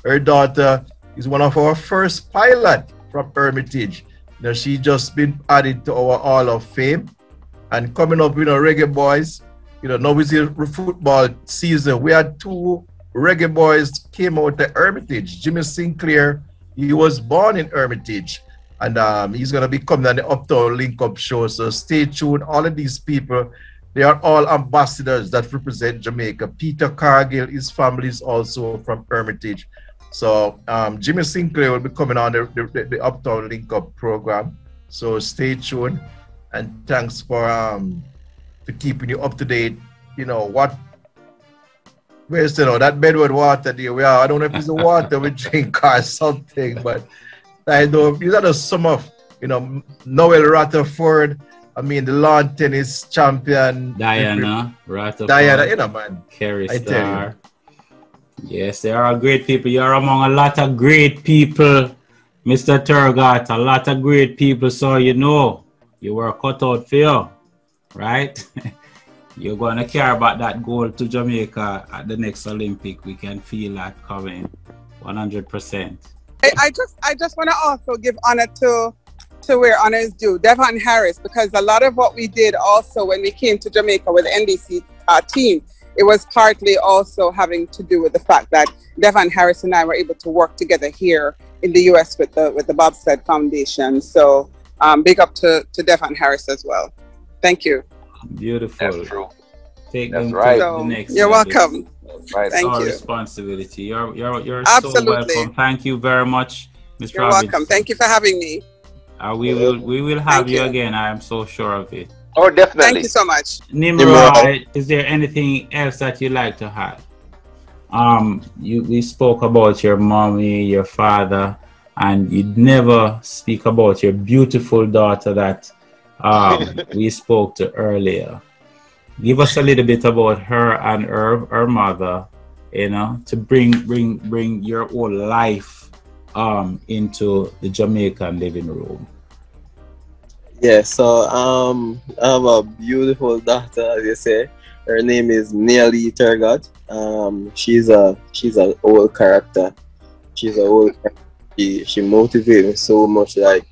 Her daughter is one of our first pilot from Hermitage. She just been added to our Hall of Fame. And coming up with Reggae Boys, You know, now it's the football season. We had two reggae boys came out at Hermitage. Jimmy Sinclair, he was born in Hermitage. And he's going to be coming on the Uptown Link Up show. So stay tuned. All of these people, they are all ambassadors that represent Jamaica. Peter Cargill, his family is also from Hermitage. So Jimmy Sinclair will be coming on the Uptown Link Up program. So stay tuned. And thanks for keeping you up to date. You know, where's that Bedford water there? I don't know if it's the water we drink or something, but I know these are some of, you know, Noel Rutherford. I mean, the lawn tennis champion. Diana Rutherford. Diana, you know, man. Kerry Star. Yes, they are great people. You're among a lot of great people, Mr. Turgott. A lot of great people. So, you know, you were cut out for you, right? You're going to care about that gold to Jamaica at the next Olympic. We can feel that coming 100%. I just want to also give honor to where honor is due, Devon Harris, because a lot of what we did also when we came to Jamaica with the NBC team, it was partly also having to do with the fact that Devon Harris and I were able to work together here in the US with the Bobsled Foundation. So big up to Devon Harris as well. Thank you. Beautiful. That's true. Take That's them right. to the next You're level. welcome. Right. Thank Our you. responsibility. You're Absolutely. so welcome. Thank you very much, Ms. You're Robinson. welcome. Thank you for having me. We will have Thank you you. again. I am so sure of it. Oh, definitely. Thank you so much. Nimroy, is there anything else that you'd like to add? We spoke about your mommy, your father, and you never speak about your beautiful daughter that we spoke to earlier. Give us a little bit about her and her mother, you know, to bring your whole life into the Jamaican living room. Yeah, so I have a beautiful daughter, as you say. Her name is Nimroy Turgott. She's an old character. She's an old character. She motivates me so much. Like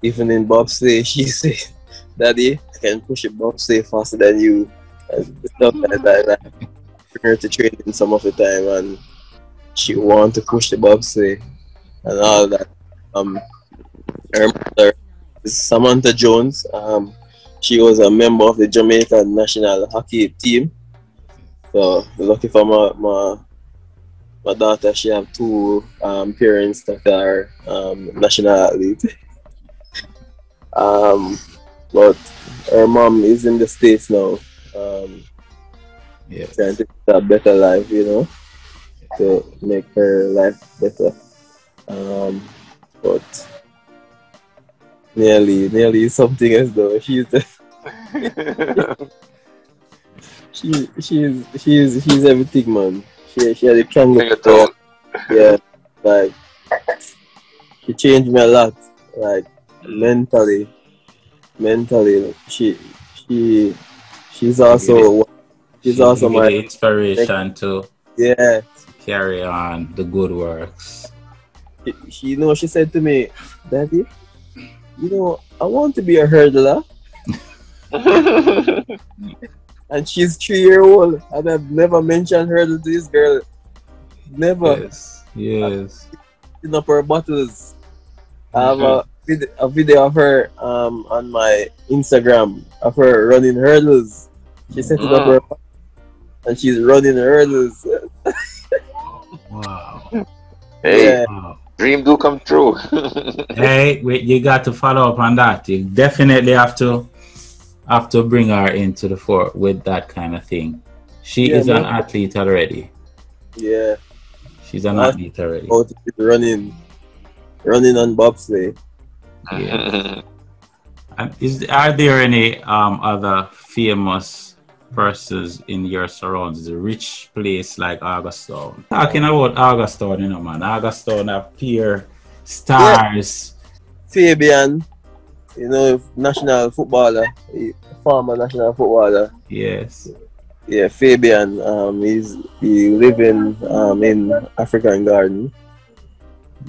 even in bobsleigh, she said, "Daddy, I can push a bobsleigh faster than you." And stuff like that. I bring her to training some of the time, and she want to push the bobsleigh and all that. Her mother is Samantha Jones. She was a member of the Jamaican national hockey team. So lucky for my daughter, she have two parents that are national athletes. But her mom is in the States now. Trying to get a better life, you know, to make her life better. But nearly something else though. She's she's everything, man. She had a kangaroo. Yeah, like she changed me a lot. Like mentally. She's also my inspiration to yeah carry on the good works. She you know, she said to me, "Daddy, you know, I want to be a hurdler." And she's 3 years old, and I've never mentioned hurdle to this girl. Never. Yes. Picking up her bottles. I have a video of her on my Instagram of her running hurdles. She set it up her and she's running hurdles. Wow. Hey, yeah. Wow. Dream do come true. Hey, wait, you got to follow up on that. You definitely have to bring her into the fore with that kind of thing. She is an athlete already. Yeah. She's an athlete already. Running on bobsleigh. Yeah. And are there any other famous persons in your surroundings? A rich place like Augustown. Talking about Augustown, you know, man. Augustown have peer stars. Yeah. Fabian, you know, national footballer, former national footballer. Yes. Yeah, Fabian. He live in African Garden.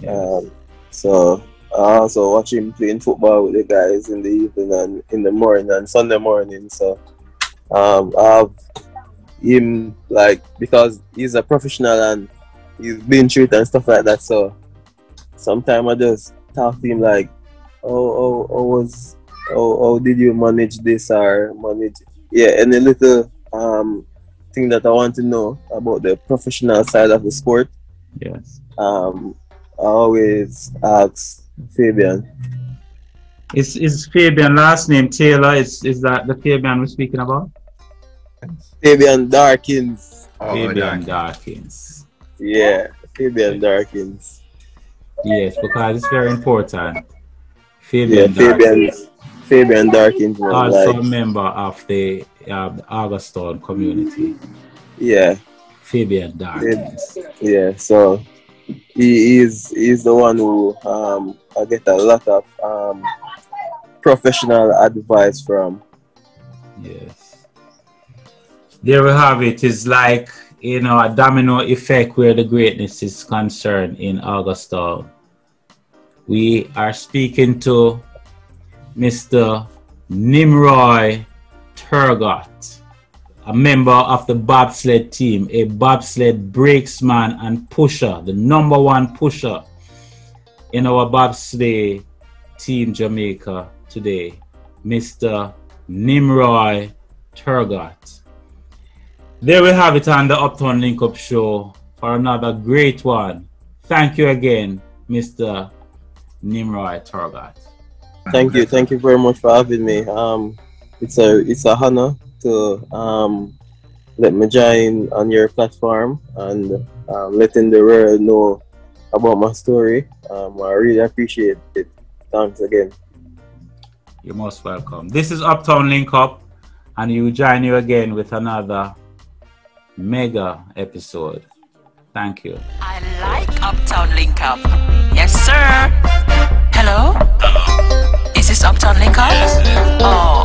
Yes. So I also watch him playing football with the guys in the evening and in the morning and Sunday morning. So I have him like because he's a professional and he's been through it and stuff like that. So sometimes I just talk to him like, how did you manage this or manage any little thing that I want to know about the professional side of the sport. Yes. I always ask Fabian. Is Fabian last name Taylor? Is that the Fabian we're speaking about? Fabian Darkins. Fabian Darkins. Yeah, Fabian Darkins. Yes, because it's very important. Fabian Darkins. Also a member of the Augustine community. Yeah. Fabian Darkins. Yeah, so he's the one who I get a lot of professional advice from. Yes. There we have it. It's like, a domino effect where the greatness is concerned in Augusta. We are speaking to Mr. Nimroy Turgott, a member of the bobsled team, a bobsled brakesman and pusher, the number one pusher in our bobsled team Jamaica today, Mr. Nimroy Turgott. There we have it on the Uptown Link Up Show for another great one. Thank you again, Mr. Nimroy Turgott. Thank you very much for having me. It's a honor to let me join on your platform and letting the world know about my story. I really appreciate it. Thanks again. You're most welcome. This is Uptown Link Up, and we join you again with another mega episode. Thank you. I like Uptown Link Up. Yes, sir. Hello? Is this Uptown Link Up? Oh.